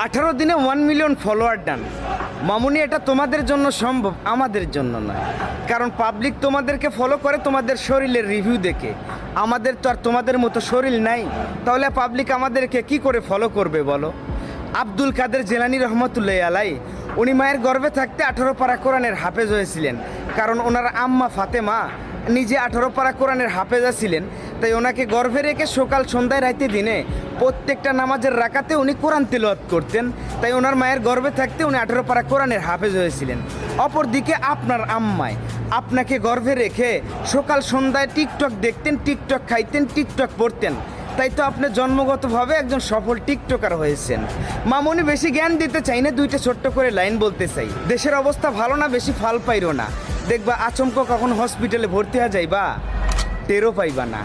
18 দিনে 1 million follower done. মামুনি, এটা তোমাদের জন্য সম্ভব, আমাদের জন্য নয়। কারণ পাবলিক তোমাদেরকে ফলো করে তোমাদের শরীরের রিভিউ দেখে। আমাদের তো আর তোমাদের মতো শরীর নাই, তাহলে পাবলিক আমাদেরকে কি করে ফলো করবে বলো? আব্দুল কাদের জেলানী রহমতুল্লাহ আলাই, উনি মায়ের গর্ভে থাকতে 18 পারা কোরআনের হাফেজ হয়েছিলেন। কারণ ওনার আম্মা ফাতেমা নিজে 18 পারা কোরআনের হাফেজা ছিলেন, তাই ওনাকে গর্ভে রেখে সকাল সন্ধ্যায় রাইতে দিনে প্রত্যেকটা নামাজের রাকাতে উনি কোরআন তিলাওয়াত করতেন। তাই ওনার মায়ের গর্ভে থাকতে উনি 18 পারা কোরআনের হাফেজ হয়েছিলেন। অপরদিকে আপনার আম্মায় আপনাকে গর্ভে রেখে সকাল সন্ধ্যায় টিকটক দেখতেন, টিকটক খাইতেন, টিকটক পড়তেন। তাই তো আপনি জন্মগতভাবে একজন সফল টিকটকার হয়েছেন। মামুনি, বেশি জ্ঞান দিতে চাই না, দুইটা ছোট্ট করে লাইন বলতে চাই। দেশের অবস্থা ভালো না, বেশি ফাল পাইরো না। দেখবা আচমকা কখন হসপিটালে ভর্তি হয়ে যাইবা, টেরও পাইবা না।